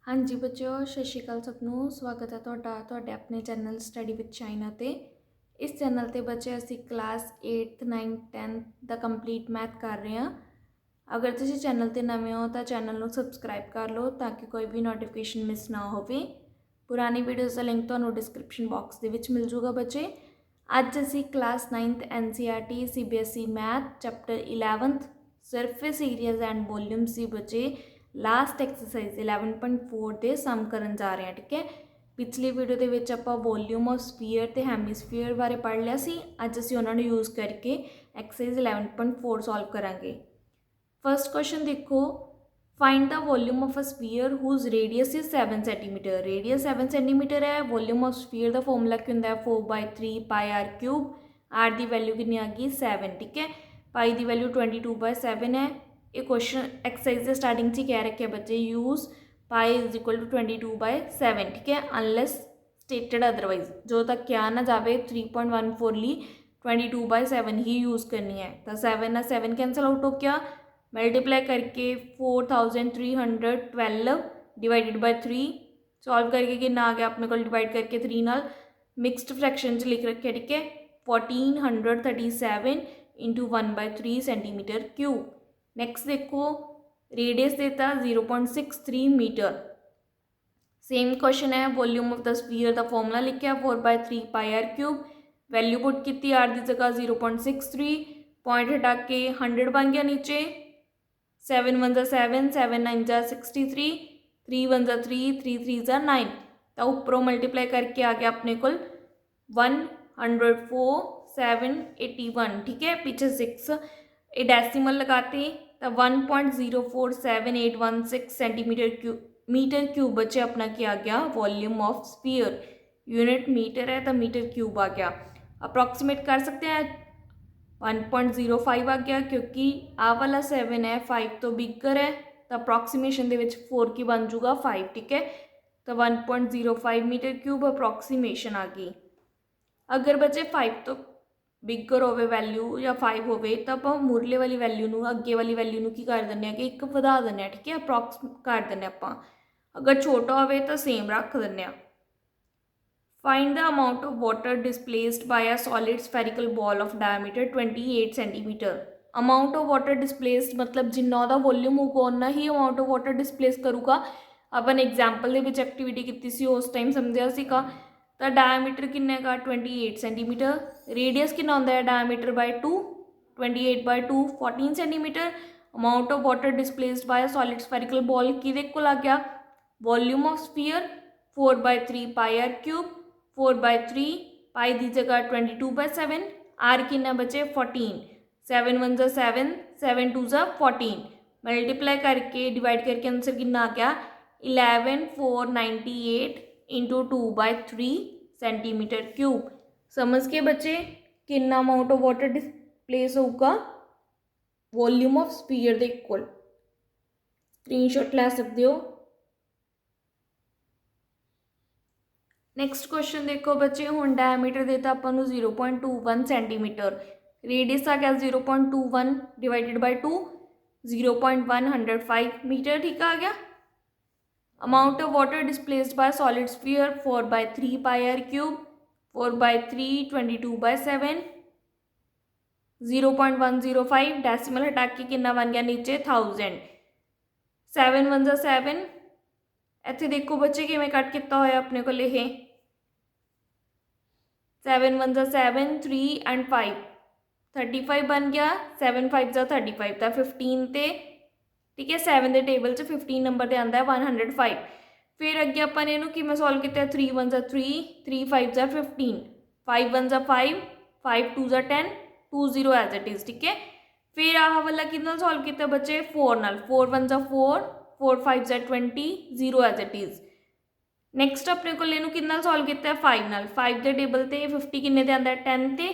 हाँ जी बच्चों, सत श्री अकाल सबनों। स्वागत है तुहाडा अपने चैनल स्टडी विद चाइना ते। इस चैनल ते बच्चे असी क्लास 8th 9th 10th का कंप्लीट मैथ कर रहे हैं। अगर तुम चैनल ते नवे हो तो चैनल को सबसक्राइब कर लो ताकि कोई भी नोटिफिकेशन मिस ना हो। पुरानी वीडियोज़ का लिंक तो डिस्क्रिप्शन बॉक्स के मिल जूगा बच्चे। अज असी class 9th NCERT CBSE math chapter 11th surface areas and volumes की बच्चे लास्ट एक्सरसाइज 11.4 के सम करन जा रहे हैं। ठीक है, पिछली वीडियो के विच आपां वॉल्यूम ऑफ स्पीयर ते हैमीस्फीयर बारे पढ़ लिया सी। अज असीं उन्हां नूं यूज़ करके एक्सरसाइज 11.4 सॉल्व करांगे। फर्स्ट क्वेश्चन देखो, find the volume of a sphere whose radius is 7 centimetre. Radius 7 centimetre है। वॉल्यूम ऑफ स्पीयर का फॉर्मूला क्या होंदा है 4/3 पाई आर क्यूब। आर की वैल्यू कितनी आ गई 7। ठीक है, पाई की वैल्यू 22/7 है। ये क्वेश्चन एक्सरसाइज के स्टार्टिंग से कह रखे बच्चे use pi is equal to 22/7। ठीक है, अनलेस स्टेटेड अदरवाइज जो तक क्या ना जाए 3.14 ली 22/7 ही यूज़ करनी है। तो 7 ना 7 कैंसल आउट हो गया, मल्टीप्लाई करके 4312 डिवाइडेड बाय 3 सॉल्व करके कितना आ गया अपने को डिवाइड करके 3 नाल मिक्सड फ्रैक्शन च लिख रखे। ठीक है, 1437 इंटू 1/3 सेंटीमीटर क्यूब। नेक्स्ट देखो, रेडियस देता 0.63 मीटर। सेम क्वेश्चन है, वॉल्यूम ऑफ द स्फीयर का फॉर्मूला लिखा 4/3 pi R cube. Value put की आर की जगह 0.63, पॉइंट हटा के 100 बन गया नीचे। 7 1 7, 7 9 63, 3 1 3, 3 3 9। तो उपरों मल्टीप्लाई करके आ गया अपने को 104,781। ठीक है, पीछे 6 ये डेसिमल लगाते तो 1.047816 सेंटीमीटर मीटर क्यूब बच्चे अपना क्या आ गया volume of sphere. Unit metre है तो मीटर क्यूब आ गया। अप्रॉक्सीमेट कर सकते हैं 1.05 आ गया क्योंकि आ वाला 7 है 5 तो बिगर है तो अप्रॉक्सीमेशन के 4 की बन जूगा 5। ठीक है, तो 1.05 मीटर क्यूब अप्रॉक्सीमेशन आ गई। अगर बच्चे 5 तो बिगर हो वैल्यू या 5 हो तो आप मुरले वाली वैल्यू में अगे वाली वैल्यू में की कर दें कि एक वधा दें। ठीक है, अप्रॉक्स कर दें आप। अगर छोटा हो तो सेम रख दें। Find the amount of water displaced by a solid spherical ball of diameter 28 centimetre. Amount of water displaced मतलब जिन्ना वह वॉल्यूम होगा उन्ना ही अमाउंट ऑफ वाटर डिस्प्लेस करूगा। अपन एग्जाम्पल के एक्टिविटी की उस टाइम समझा सीगा। तो डायमीटर किन्ने का 28 सेंटीमीटर। रेडियस कितना होंदा है diameter by 2, 28/2 14 centimetre. Amount of water displaced by solid spherical ball कि को लग गया volume of sphere 4/3 pi R cube. 4/3 pi की जगह 22/7। आर कितना बचे 14। 7 1 7, 7 2 14। मल्टीप्लाई करके डिवाइड करके आंसर कितना आ गया 11,498 इंटू 2/3 सेंटीमीटर क्यूब। समझ के बच्चे कितना अमाउंट ऑफ वाटर डिस्प्लेस होगा वॉल्यूम ऑफ स्फीयर के इक्वल। स्क्रीनशॉट ले सकते हो। नैक्सट क्वेश्चन देखो बच्चे, हुण डायमीटर देता अपन 0.21 सेंटीमीटर। रेडियस आ गया 0.21 डिवाइडेड बाय 2 0.105 मीटर। ठीक आ गया। Amount of water displaced by solid sphere 4/3 pi R cube. 4/3 22/7 0.105 decimal हटा के कितना बन गया नीचे 1000। 7 1 7। इत्थे देखो बच्चे किवें कट किया होया अपने को लिखे 7 1 7, 3 एंड 5 35 बन गया। 7 5 35 तो 15 ते। ठीक है, 7 के टेबल 15 नंबर पर आता है 105। फिर अगे अपन इनू किवें सॉल्व किया 3 1 3, 3 5 15, 5 1 5, 5 2 10, 2 0 एज इट इज़। ठीक है, फिर आह वाला कितना सॉल्व किया बच्चे 4 नाल 4 1 4, 4 5 20, 0 एज इट इज़। नैक्सट अपने को इनू कितना सॉल्व किया 5 नाल 5 के टेबल ते 50 किन्ने ते आंदा है 10 ते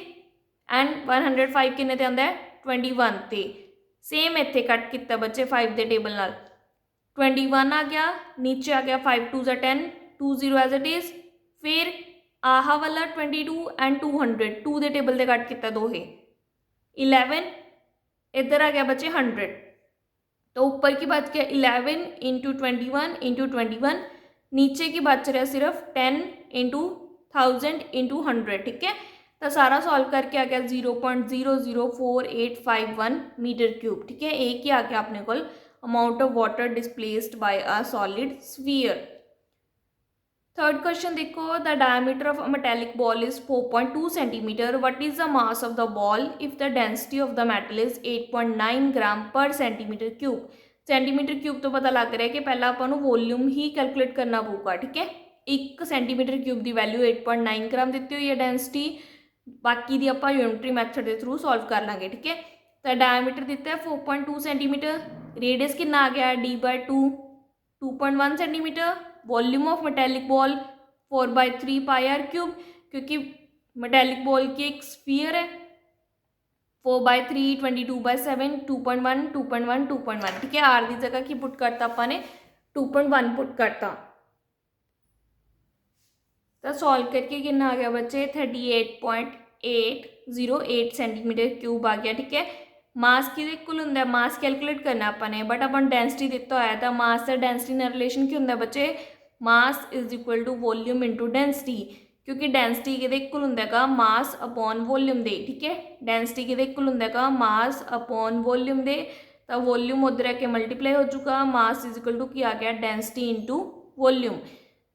एंड 105 किन्ने ते आंदा है 21 ते। सेम इत्थे कट किया बच्चे 5 के टेबल नाल 21 आ गया, नीचे आ गया 5 2 10, 2 0 एज इट इज़। फिर आह वाला 22 एंड 200 2 के टेबल से कट किया 2 11। इधर आ गया बच्चे 100 तो ऊपर की बच गया 11 इंटू 21 इंटू 21, नीचे की बच रहा सिर्फ 10 इंटू 1000 इंटू 100। ठीक है, तो सारा सॉल्व करके आ गया 0.004851 मीटर क्यूब। ठीक है, एक ही आ गया अपने को amount of water displaced by a solid sphere. Third question देखो, the diameter of a metallic ball is 4.2 centimetre, what is the mass of the ball if the density of the metal is 8.9 gram per centimetre cube. Centimetre cube तो पता लग रहा है कि पहला upon volume ही calculate करना पड़ेगा। ठीक है, 1 सेंटीमीटर क्यूब की वैल्यू 8.9 ग्राम दी हुई है डेंसिटी, बाकी दी ਆਪਾਂ यूनिटरी मैथड के थ्रू सॉल्व कर लाਂਗੇ। ठीक है, तो डायमीटर दिता है 4.2 सेंटीमीटर, रेडियस कितना आ गया d/2 2.1 centimetre, volume of metallic ball 4/3 pi R cube, क्योंकि मेटेलिक बॉल की एक स्फीयर है, 4/3 22/7 2.1 2.1 2.1। ठीक है, आर की जगह की पुट करता अपने 2.1 पुट करता, तो सॉल्व करके कितना आ गया बच्चे 38.808 सेंटीमीटर क्यूब आ गया। ठीक है, मास कि इक्वल होंगे, मास कैलकुलेट करना अपने, बट अपन डेंसिटी दिता होया तो मास से डेंसिटी का रिलेशन की होंगे बच्चे, mass is equal to volume into density, क्योंकि डेंसिटी कि इक्वल होंगे मास अपॉन वॉल्यूम दे। ठीक है, डेंसिटी कि इक्वल होंगे मास अपॉन वॉल्यूम दे, तो वॉल्यूम उधर आके मल्टीप्लाई हो चुका, मास इज इक्वल टू की आ गया डेंसिटी इंटू वॉल्यूम।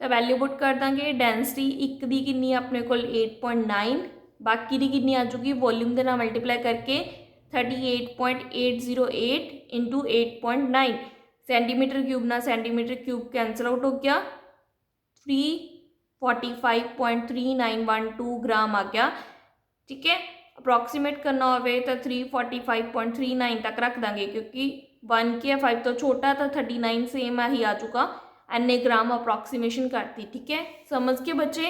तो वैल्यू पुट कर देंगे, डेंसिटी एक दी कितनी अपने को 8.9, बाकी दी कितनी आ चुकी वॉल्यूम के नाल मल्टीप्लाई करके 38.808 इंटू 8.9 सेंटीमीटर क्यूब ना सेंटीमीटर क्यूब कैंसल आउट हो गया, 345.3912 ग्राम आ गया। ठीक है, अप्रॉक्सीमेट करना हो तो 345.39 तक रख देंगे, क्योंकि 1 की 5 तो छोटा था, 39 सेम ही आ चुका, एन ग्राम अप्रॉक्सीमेशन करती। ठीक है, समझ के बच्चे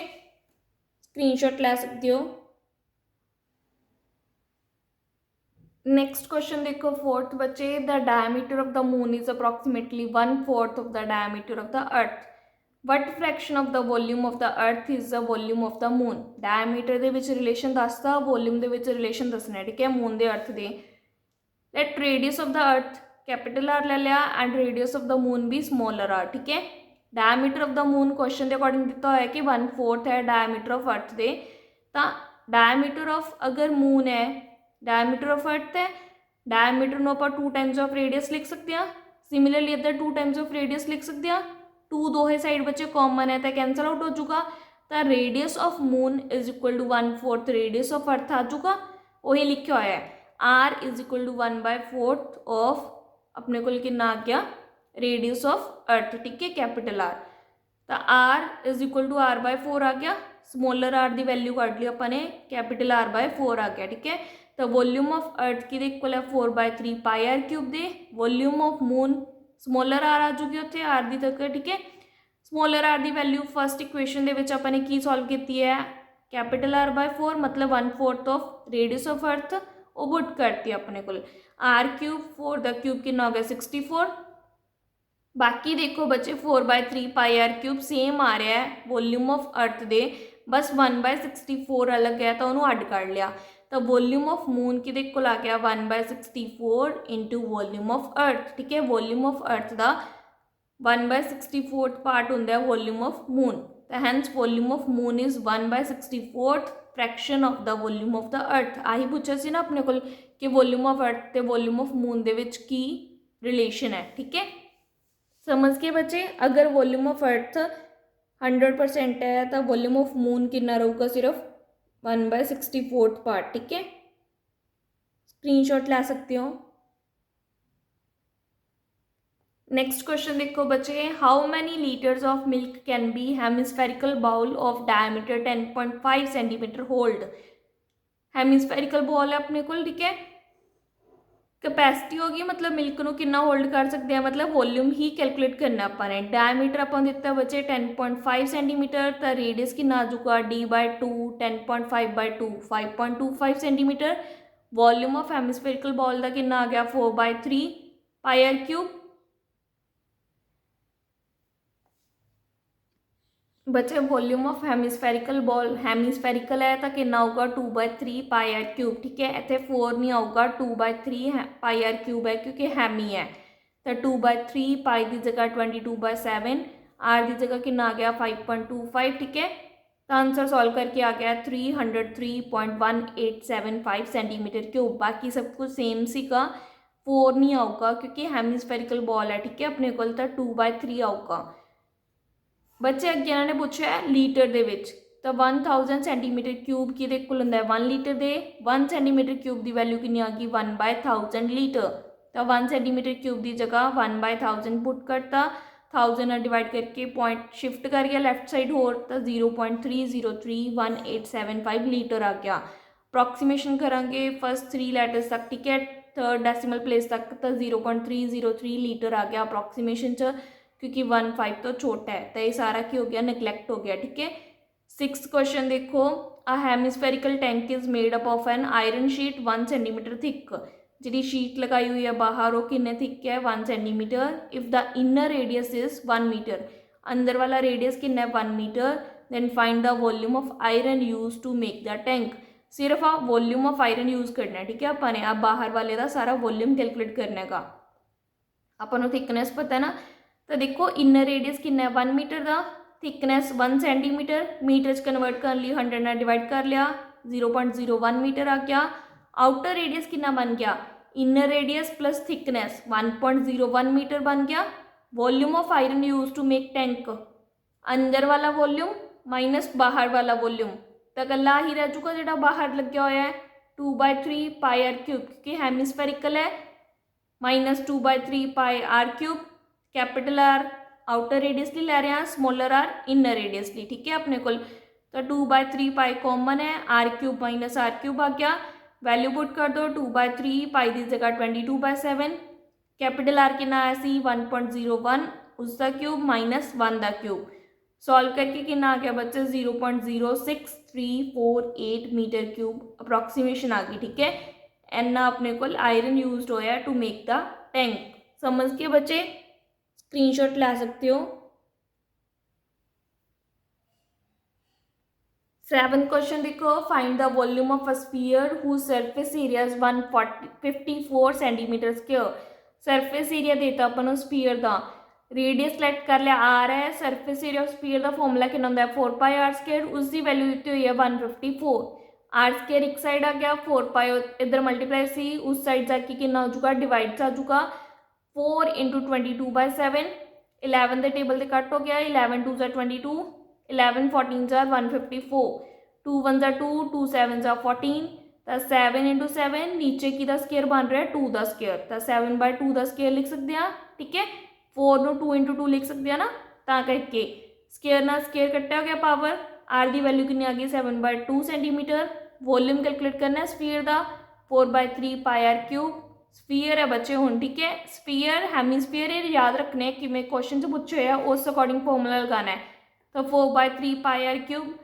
स्क्रीनशॉट ले सकते हो। नेक्स्ट क्वेश्चन देखो, फोर्थ बच्चे, the diameter of the moon is approximately 1/4 of the diameter of the earth, what fraction of the volume of the earth is the volume of the moon. Diameter के relation दसता, volume के relation दसना। ठीक है, moon के अर्थ के, let radius of the earth capital R ले लिया and radius of the moon भी स्मॉलर आर। ठीक है, diameter of the moon question के अकॉर्डिंग दिता हुआ है कि 1/4 है डायमीटर ऑफ अर्थ दे, तो डायमीटर ऑफ अगर मून है, डायमीटर ऑफ अर्थ है, डायमीटर ਨੂੰ ਆਪਾਂ 2 टाइम्स ऑफ रेडियस लिख सकते हैं, सिमिलरली इधर 2 टाइम्स ऑफ रेडियस लिख सकते हैं, 2 दोहे साइड बच्चे कॉमन है तो कैंसल आउट हो चुका, तो radius of moon is equal to 1/4 radius of earth आ चुका, वही लिखा हुआ है। R is equal to 1/4 of अपने को कितना आ गया रेडियस ऑफ अर्थ। ठीक है, कैपिटल आर, तो R is equal to r/4 आ गया, स्मॉलर आर की वैल्यू कट ली अपने, कैपिटल r/4 आ गया। ठीक है, तो वॉल्यूम ऑफ अर्थ की इक्वल है 4/3 पाई आर क्यूब दे, volume of moon smaller R आ चुकी उत्थे आर दी तक। ठीक है, स्मॉलर आर की वैल्यू फस्ट इक्वेशन के अपने की सॉल्व की है, कैपिटल r/4 मतलब 1/4 ऑफ रेडियस ऑफ अर्थ, वो पुट करती अपने को आर क्यूब 4 द क्यूब कितना हो गया 64। बाकी देखो बच्चे 4/3 पाई आर क्यूब सेम आ रहा है वॉल्यूम ऑफ अर्थ दे, बस 1/64 अलग है तो उन्होंने अड कर लिया, तो वॉल्यूम ऑफ मून की देखो आ गया 1/64 इंटू वॉल्यूम ऑफ अर्थ। ठीक है, वॉल्यूम ऑफ अर्थ का 1/64 पार्ट होंगे वॉल्यूम ऑफ मून, तो hence volume of moon is 1/64 fraction of the volume of the earth. आही पूछा सी ना अपने को कि वॉल्यूम ऑफ अर्थ ते वॉल्यूम ऑफ मून दे विच की रिलेशन है। ठीक है, समझ के बच्चे, अगर वॉल्यूम ऑफ अर्थ 100% है तो वॉल्यूम ऑफ मून कितना रहूगा सिर्फ 1/64 पार्ट। ठीक है, स्क्रीनशॉट ला सकते हो। नेक्स्ट क्वेश्चन देखो बच्चे, how many litres of milk can be hemispherical bowl of diameter 10.5 centimetre hold. Hemispherical bowl है अपने को। ठीक है, कैपेसिटी होगी मतलब मिल्क को कितना होल्ड कर सकते हैं, मतलब वॉल्यूम ही कैलकुलेट करना अपने। डायमीटर अपन दिता बच्चे 10.5 सेंटीमीटर, तो रेडियस कितना आ चुका d/2 10.5/2 5.25 centimetre, volume of hemispherical ball का कितना आ गया 4/3 पाई आर क्यूब। बच्चे volume of hemispherical ball hemispherical है तो कितना होगा 2/3 पाई आर क्यूब। ठीक है, इतने 4 नहीं आऊगा 2/3 पाई आर क्यूब है क्योंकि हैमी है, तो 2/3 पाई की जगह 22/7 आर की जगह कितना आ गया 5.25 ठीक है। तो आंसर सॉल्व करके आ गया 303.1875 सेंटीमीटर क्यूब। बाकी सब कुछ सेम सी का 4 नहीं आऊगा क्योंकि हेमिस्फेरिकल बॉल है ठीक है। अपने को तो 2/3 आऊगा। बच्चे अगे इन्होंने पूछा है लीटर दे विच तो 1000 सेंटीमीटर क्यूब कि इक्वल होंगे 1 लीटर दे 1 सेंटीमीटर क्यूब की वैल्यू कितनी आ गई 1/1000 लीटर। तो 1 सेंटीमीटर क्यूब की जगह 1/1000 पुट करता 1000 डिवाइड करके पॉइंट शिफ्ट कर गया लेफ्ट साइड होर तो 0.303185 लीटर आ गया। अप्रॉक्सीमेशन करांगे फर्स्ट 3 लैटर्स तक ठीक है। थर्ड डेसिमल प्लेस तक तो 0.303 लीटर आ गया अप्रॉक्सीमेशन च क्योंकि 1/5 तो छोटा है। तो ये सारा की हो गया निगलैक्ट हो गया ठीक है। 6th क्वेश्चन देखो a hemispherical tank is made up of an iron sheet 1 centimetre thick. जी शीट लगाई हुई है बाहर वो कितने थिक है 1 centimetre. If the inner radius is 1 metre अंदर वाला रेडियस कितना है 1 metre then find the volume of iron use to make the tank. सिर्फ आप वॉल्यूम ऑफ आयरन यूज करना है ठीक है। अपने आप बाहर वाले का सारा वॉल्यूम कैलकुलेट करने का अपन थिकनेस पता है ना। तो देखो इनर रेडियस कितना है 1 मीटर का थिकनेस 1 सेंटीमीटर मीटर कन्वर्ट कर ली 100 ने डिवाइड कर लिया 0.01 मीटर आ गया। आउटर रेडियस कितना बन गया inner radius plus thickness 1.01 metre बन गया। Volume of iron use to make tank अंदर वाला वॉल्यूम माइनस बाहर वाला वॉल्यूम तो गला ही रह चुका जो बाहर लग्या हुआ है 2/3 पाई आर क्यूब क्योंकि हेमिस्फेरिकल है minus 2/3 pi R cube capital R outer रेडियसली ले रहे हैं स्मॉलर आर इनर रेडियसली ठीक है। अपने को तो 2/3 पाई कॉमन है R cube minus R cube आ गया। वैल्यू पुट कर दो 2/3 पाई की जगह 22/7 कैपिटल आर कितना आया सी 1.01 उसका क्यूब माइनस 1 का क्यूब सॉल्व करके कितना आ गया बच्चे 0.06348 मीटर क्यूब अप्रॉक्सीमेशन आ गई ठीक है। एना अपने को आयरन यूज होया टू मेक द टैंक। समझ के बच्चे स्क्रीनशॉट ला सकते हो। 7th क्वेश्चन देखो find the volume of a sphere whose surface area is 154 centimetre square. Surface area देता अपन स्फीयर का रेडियस सेलेक्ट कर लिया आर है सरफेस एरिया ऑफ स्फीयर का फॉर्मूला कितना होंगे 4 पाई आर स्क्वायर उसकी वैल्यू दी हुई है 154 आर स्क्वायर एक साइड आ गया 4 पाई इधर मल्टीप्लाई सी उस साइड जाके कितना हो चुका डिवाइड आ चुका 4 × 22/7 11 के टेबल से कट हो गया 11 2 22 11 14 154 2 1 2 2 7 14 तो 7 × 7 नीचे की दा स्केयर बन रहा है 2 का स्केयर तो 7/2 का स्केयर लिख सकते हैं ठीक है। 4 ਨੂੰ 2 × 2 लिख सकते हैं ना ਤਾਂ करके स्केयर ना स्केयर कट्टा हो गया पावर आर की वैल्यू कितनी आ गई 7/2 सेंटीमीटर। वॉल्यूम कैलकुलेट करना है स्फीयर का 4/3 पाई आर क्यूब स्फीयर है बच्चे हूँ ठीक है। स्फीयर हेमिस्फीयर याद रखने कि मैं क्वेश्चन से पूछे है उस अकॉर्डिंग फॉर्मूला लगाना है। तो 4/3 पाई आर क्यूब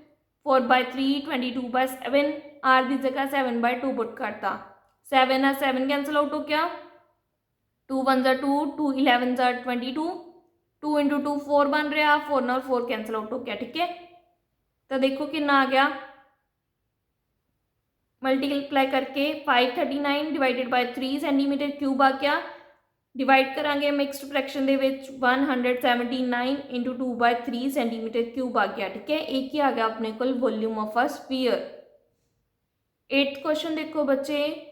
4/3 22/7 आर की जगह 7/2 पुट करता 7 और 7 कैंसिल आउट हो गया 2 1 2 2 11 22 2 × 2 4 बन रहा 4 और 4 कैंसिल आउट हो गया ठीक है। तो देखो कितना आ गया मल्टीप्लाई करके 539 डिवाइडेड बाय 3 सेंटीमीटर क्यूब आ गया। डिवाइड करांगे मिक्सड फ्रैक्शन दे विच 179 × 2/3 सेंटीमीटर क्यूब आ गया ठीक है। एक ही आ गया अपने को volume of a sphere. 8th question देखो बच्चे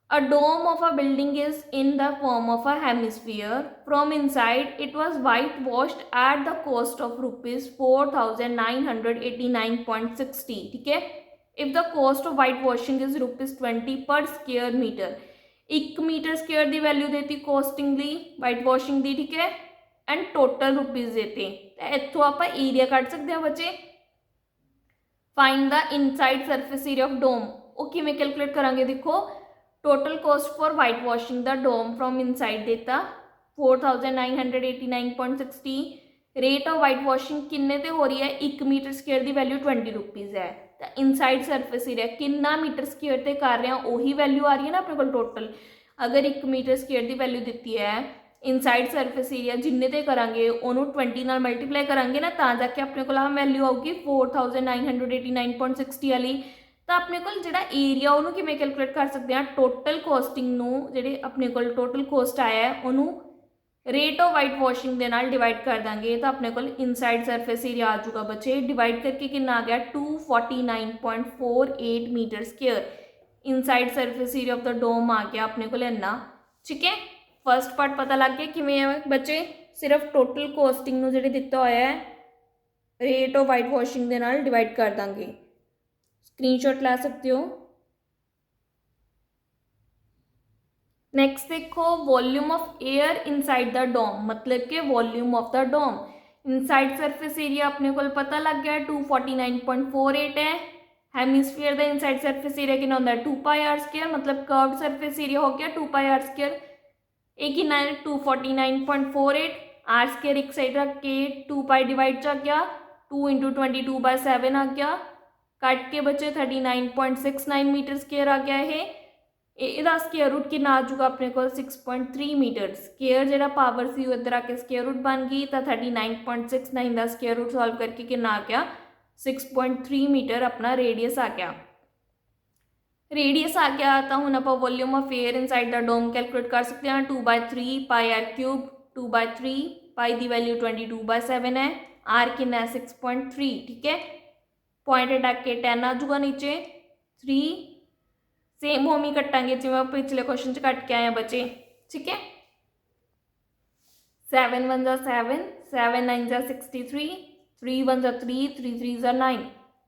A dome of a building is in the form of a hemisphere. From inside, it was whitewashed at the cost of rupees 4,989.60. ठीक है। If the cost of whitewashing is rupees 20 per square meter, 1 metre square की value देती costing the white washing की ठीक है and total rupees देते इतों आप area cut सकते हैं बच्चे। Find the inside surface area of dome वो किमें कैलकुलेट करांगे देखो total cost for white washing the dome from inside देता 4,989.60 रेट ऑफ वाइट वॉशिंग किन्ने ते हो रही है 1 मीटर स्क्वेयर की वैल्यू 20 रुपीज़ है। तो इनसाइड सरफेस एरिया कितना मीटर स्क्वेयर ते कर रहे हैं वही वैल्यू आ रही है ना अपने को टोटल। अगर 1 मीटर स्क्वेयर की वैल्यू दी है इनसाइड सरफेस एरिया जिन्ने ते करांगे उन्होंने 20 नाल मल्टीप्लाई करांगे ना ता जाके अपने को वैल्यू आऊगी 4,989.60 वाली। ਤਾਂ ਆਪਣੇ ਕੋਲ ਜਿਹੜਾ ਏਰੀਆ ਉਹਨੂੰ ਕਿਵੇਂ ਕੈਲਕੂਲੇਟ ਕਰ ਸਕਦੇ ਹਾਂ, ਟੋਟਲ ਕੋਸਟਿੰਗ ਨੂੰ ਜਿਹੜੇ ਆਪਣੇ ਕੋਲ ਟੋਟਲ ਕੋਸਟ ਆਇਆ ਹੈ ਉਹਨੂੰ ਰੇਟ ਆਫ ਵਾਈਟ ਵਾਸ਼ਿੰਗ ਦੇ ਨਾਲ ਡਿਵਾਈਡ ਕਰ ਦਾਂਗੇ ਤਾਂ ਆਪਣੇ ਕੋਲ ਇਨਸਾਈਡ ਸਰਫੇਸ ਏਰੀਆ ਆ ਜਾਊਗਾ ਬੱਚੇ। ਡਿਵਾਈਡ ਕਰਕੇ ਕਿੰਨਾ ਆ ਗਿਆ 249.48 metre square. Inside surface area of the dome ਆ ਗਿਆ ਆਪਣੇ ਕੋਲ ਇੰਨਾ। ਠੀਕ ਹੈ, ਫਸਟ ਪਾਰਟ ਪਤਾ ਲੱਗ ਗਿਆ ਕਿਵੇਂ ਹੈ ਬੱਚੇ। ਸਿਰਫ ਟੋਟਲ ਕੋਸਟਿੰਗ ਨੂੰ ਜਿਹੜੇ ਦਿੱਤਾ ਹੋਇਆ ਹੈ ਰੇਟ ਆਫ ਵਾਈਟ ਵਾਸ਼ਿੰਗ ਦੇ ਨਾਲ ਡਿਵਾਈਡ ਕਰ ਦਾਂਗੇ। स्क्रीनशॉट ला सकते हो। नेक्स्ट देखो volume of air inside the dome, मतलब कि volume of the dome. Inside surface area अपने को पता लग गया 249.48 है। Hemisphere the inside surface area कितना होता है 2 पाई आर स्क्वायर, मतलब कर्व्ड सरफेस एरिया हो गया 2 पाई आर स्क्वायर। एक ही 249.48 आर स्क्वायर एक साइड रख के 2 पाई डिवाइड च गया 2 × 22/7 आ गया। कट के बच्चे 39.69 मीटर स्क्वायर आ गया है। ਇਹਦਾ ਸਕੁਅਰ ਰੂਟ ਕਿੰਨਾ ਆ ਜਾਊਗਾ ਆਪਣੇ ਕੋਲ 6.3 मीटर स्क्वायर। ਜਿਹੜਾ ਪਾਵਰ ਸੀ ਉਹ ਇੱਧਰ ਆ ਕੇ ਸਕੁਅਰ ਰੂਟ ਬਣ ਗਈ ਤਾਂ 39.69 ਦਾ ਸਕੁਅਰ ਰੂਟ ਸੋਲਵ ਕਰਕੇ ਕਿੰਨਾ ਆ ਗਿਆ 6.3 मीटर ਆਪਣਾ ਰੇਡੀਅਸ ਆ ਗਿਆ। ਰੇਡੀਅਸ ਆ ਗਿਆ ਤਾਂ ਹੁਣ ਆਪਾਂ volume of air inside the dome calculate ਕਰ ਸਕਦੇ ਹਾਂ। 2/3 ਪਾਈ ਆਰ ਕਿਊਬ, 2/3 ਪਾਈ ਦੀ ਵੈਲਿਊ 22/7 है, आर कितना है 6.3। ठीक है, पॉइंट हटा के 10 आ जाऊगा नीचे 3 सेम होम ही कटांगे जिवें पिछले क्वेश्चन च कट के आए हैं बच्चे। ठीक है, 7 1 जा 7, 7 9 जा 63, 3 1 जा 3, 3 3 जा 9।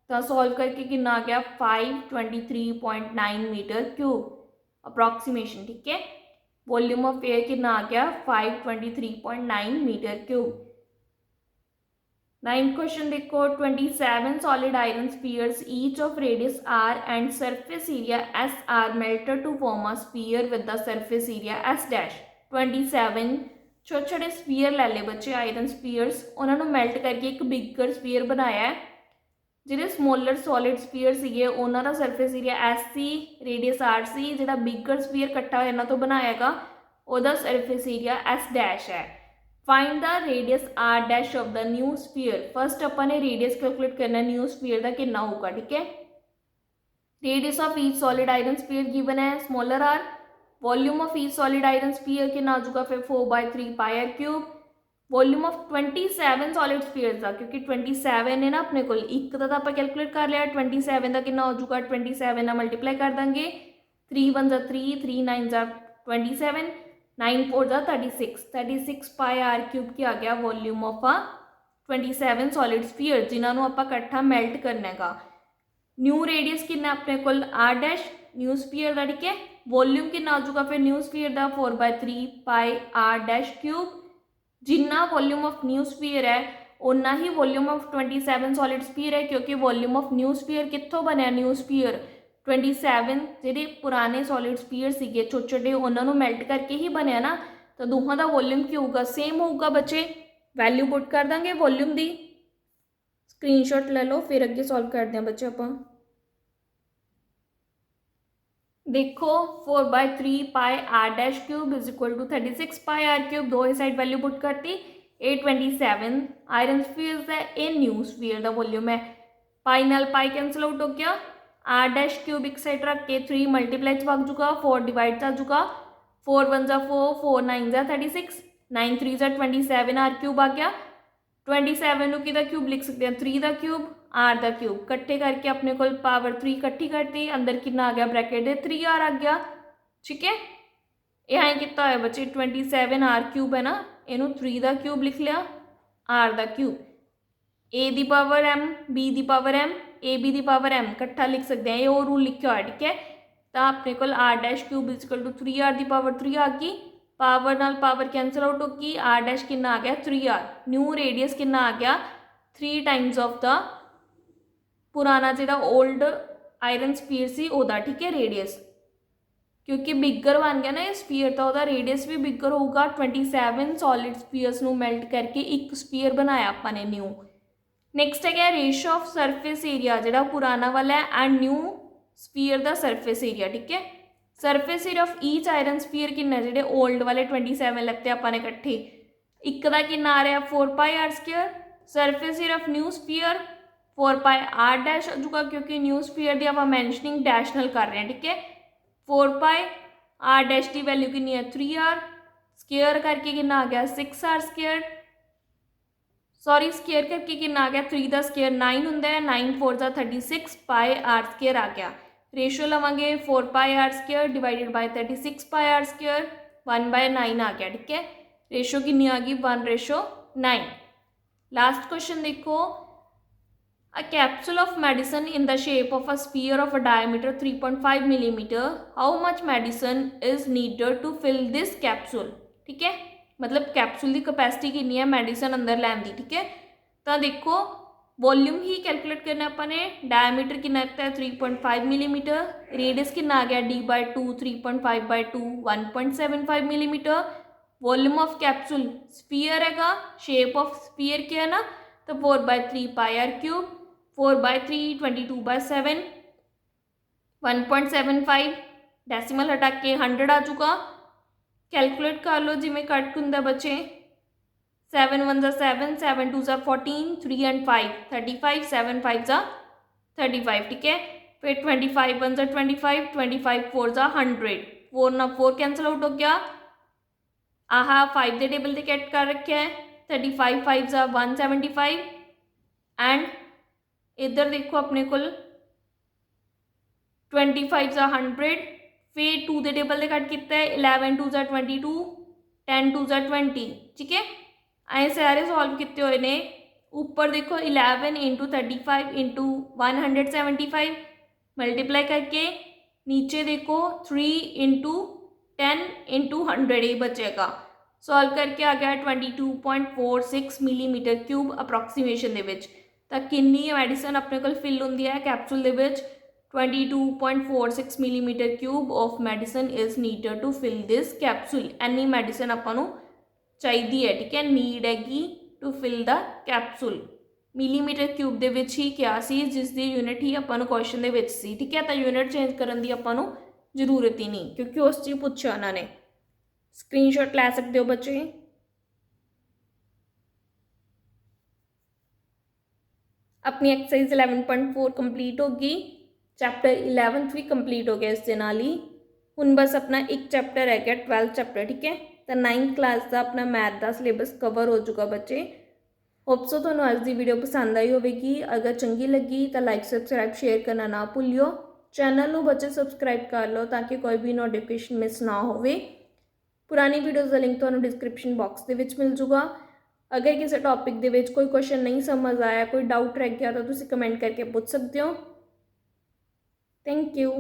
तो सॉल्व करके कितना आ गया 523.9 मीटर क्यूब अप्रॉक्सीमेशन। ठीक है, वॉल्यूम ऑफ एयर कितना आ गया 523.9 मीटर क्यूब। 9th क्वेश्चन देखो 27 solid iron spheres each of radius r and surface area s are melted to form a sphere with the surface area s dash। 27 छोटे छोटे spear ले ले बच्चे iron spheres, उन्होंने मेल्ट करके एक बिगर spear बनाया है। ਜਿਹੜੇ ਸਮੋਲਰ ਸੋਲਿਡ ਸਪੀਅਰ ਸੀਗੇ ਉਹਨਾਂ ਦਾ ਸਰਫੇਸ ਏਰੀਆ ਐਸ ਸੀ, ਰੇਡੀਅਸ ਆਰ ਸੀ। ਜਿਹੜਾ ਬਿਗਰ ਸਪੀਅਰ ਇਕੱਠਾ ਇਹਨਾਂ ਤੋਂ ਬਣਾਇਆਗਾ ਉਹਦਾ ਸਰਫੇਸ ਏਰੀਆ ਐਸ ਡੈਸ਼ ਹੈ। Find the radius R dash of the new sphere. First अपन ने रेडियस कैलकुलेट करना न्यू स्पीयर का कितना होगा। ठीक है, radius of each solid iron sphere given है smaller R. Volume of each solid iron sphere कितना आ जाएगा फिर 4/3 pi R cube. Volume of 27 solid sphere का, क्योंकि 27 है ना अपने को एक का तो आप कैलकुलेट कर लिया 27 का कितना हो जाएगा 27 ना मल्टीप्लाई कर देंगे 3 1 जा 3, 3 9 जा 27, 9 4 जा 36 पाई आर क्यूब की आ गया वॉल्यूम ऑफ 27 सॉलिड स्पीयर जिन्होंने आप इकट्ठा मेल्ट करने का। न्यू रेडियस कितना अपने को आर डैश न्यू स्पीयर का। ठीक है, वॉल्यूम कितना आ जाऊगा फिर न्यू स्पीयर का 4/3 पाई आर डैश क्यूब। जिन्ना वॉल्यूम ऑफ न्यू स्पीयर है उन्ना ही वॉल्यूम ऑफ 27 सॉलिड स्पीयर है, क्योंकि वॉल्यूम ऑफ न्यू स्पीयर कितों बनया न्यू स्पीयर 27 ਜਿਹੜੇ ਪੁਰਾਣੇ ਸੋਲਿਡ ਸਪੀਅਰ ਸੀਗੇ ਛੋਟੇ ਛੋਟੇ ਉਹਨਾਂ ਨੂੰ ਮੈਲਟ ਕਰਕੇ ਹੀ ਬਣਿਆ ਨਾ। ਤਾਂ ਦੋਹਾਂ ਦਾ ਵੋਲਿਊਮ ਕੀ ਹੋਊਗਾ ਸੇਮ ਹੋਊਗਾ ਬੱਚੇ। ਵੈਲਿਊ ਪੁੱਟ ਕਰ ਦਾਂਗੇ ਵੋਲਿਊਮ ਦੀ। ਸਕਰੀਨਸ਼ਾਟ ਲੈ ਲਓ ਫਿਰ ਅੱਗੇ ਸੋਲਵ ਕਰਦੇ ਹਾਂ ਬੱਚੇ ਆਪਾਂ। देखो 4/3 pi R dash cube is equal to 36 pi R cube. दो ही साइड वैल्यू पुट करती 827 आयरन स्फीयर्स है, ए न्यू स्फीयर का वॉल्यूम है। पाई नाल पाई कैंसल आउट हो गया, आर डैश क्यूब एक साइड रख के 3 मल्टीप्लाई च भाग चुका 4 डिवाइड आ चुका 4 1 जा 4, 4 9 जा 36, 9 3 जा 27 आर क्यूब आ गया। 27 ਨੂੰ ਕਿਹਦਾ क्यूब लिख सकते हैं 3 का क्यूब आर का क्यूब इकट्ठे करके अपने को पावर 3 इकट्ठी करती अंदर कितना आ गया ब्रैकेट दे 3 आर आ गया। ठीक है, यहाँ कितना है बच्चे 27 आर क्यूब है ना, इनू 3 का क्यूब लिख लिया आर का cube. A the power m, b the power m, a b the power m इकट्ठा लिख सकते हैं, ये और रूल लिखा हुआ है। ठीक है, तो अपने को r dash cube is equal to 3 r the power 3 आ गई। पावर नाल पावर कैंसल आउट होगी, आर डैश कितना आ गया 3 आर। न्यू रेडियस कितना आ गया 3 टाइम्स ऑफ द पुराना जो ओल्ड आयरन स्पीयर सी ओदा। ठीक है, रेडियस क्योंकि बिगर बन गया ना ये स्पीयर तो वह रेडियस भी बिगर होगा। 27 सॉलिड स्पीयर्स नू मेल्ट करके एक स्पीयर बनाया अपने न्यू। नैक्सट है रेशियो ऑफ सरफेस एरिया जो पुराना वाला है एंड न्यू स्पीयर का सरफेस एरिया। ठीक है, surface area of each iron sphere किन्ना जो ओल्ड वाले 27 लगते अपने इकट्ठे एक का किन्ना आ रहा 4 pi are square. Surface area of new sphere 4 pi R dash आ जाऊगा क्योंकि न्यू स्फीयर की आप मैंशनिंग डैश नाल कर रहे हैं, ठीक है। 4 पाई आर डैश की वैल्यू कितनी है 3R, स्केयर करके कितना आ गया 6R स्केयर, सॉरी स्केयर करके कितना आ गया 3 का स्केयर 9 होंगे, 9 4 जा 36 पाई आर स्केयर आ गया। रेशो लवेंगे 4 pi R square divided by 36 pi R square 1/9 आ गया, ठीक है। रेशो कितनी आ गई 1:9। लास्ट क्वेश्चन देखो, a capsule of medicine in the shape of a sphere of a diameter 3.5 millimeter, how much medicine is needed to fill this capsule, ठीक है। मतलब कैप्सूल की कैपेसिटी कितनी है मेडिसिन अंदर लैन दी, ठीक है। तो देखो वॉल्यूम ही कैलकुलेट करना अपने, डायमीटर कितना है 3.5 मिलीमीटर, रेडियस कितना आ गया d/2 3.5/2 1.75 millimetre, volume of capsule sphere हैगा, शेप ऑफ स्फीयर क्या है ना, तो 4/3 पाई आर क्यूब, 4/3 22/7 1.75, डेसिमल हटा के 100 आ चुका। कैलकुलेट कर लो जिमें कट होंगे बच्चे, 7 1 जा 7 7 2 जा 14 3 and 5 35 7 5 जा 35, ठीक है। फिर 25 1 जा 25 25 4 जा 100, 4 ना 4 कैंसल आउट हो गया, आहा 5 के टेबल से कैट कर रखे है, 35 5 जा 175 एंड इधर देखो अपने को 25 जा 100, फिर 2 के टेबल से कट किया है 11 2 जा 22 10 2 जा 20, ठीक है। ऐ सारे सॉल्व किए हुए ने, ऊपर देखो 11 इंटू 35 इंटू 175 मल्टीप्लाई करके, नीचे देखो 3 इंटू 10 इंटू 100 ही बचेगा, सॉल्व करके आ गया 22.46 मिलीमीटर क्यूब अप्रॉक्सीमेशन दे विच। तो कितनी मैडिसन अपने को फिल होंगी है कैप्सूल दे विच, 22.46 millimetre cube of medicine is needed to fill this capsule, एनी मैडिसन आपां चाहिए है, ठीक है, नीड हैगी to fill the capsule. Millimetre cube दे विच ही क्या सी जिसकी यूनिट ही आपां क्वेश्चन दे विच सी, ठीक है। तो यूनिट चेंज करने की आपां जरूरत ही नहीं क्योंकि उस चीज पूछा उन्होंने। स्क्रीनशॉट लै सकते हो बच्चे। अपनी एक्सरसाइज 11.4 कंप्लीट होगी, चैप्टर 11 भी कंप्लीट हो गया इसके नाल ही। हुण बस अपना एक चैप्टर है गया 12th चैप्टर, ठीक है। तो 9th क्लास का अपना मैथ का सिलेबस कवर हो चुका बच्चे। होप सो तुहानूं अज की वीडियो पसंद आई होगी, अगर चंगी लगी तो लाइक सबसक्राइब शेयर करना ना भूलियो, चैनल में बच्चे सबसक्राइब कर लो ताकि कोई भी नोटिफिकेशन मिस ना हो। पुरानी वीडियोज़ का लिंक तुहानूं डिस्क्रिप्शन बॉक्स के मिल जूगा। अगर किसी टॉपिक के कोई क्वेश्चन नहीं समझ आया, कोई डाउट रह गया तो तुसीं कमेंट करके पूछ सकते हो। Thank you.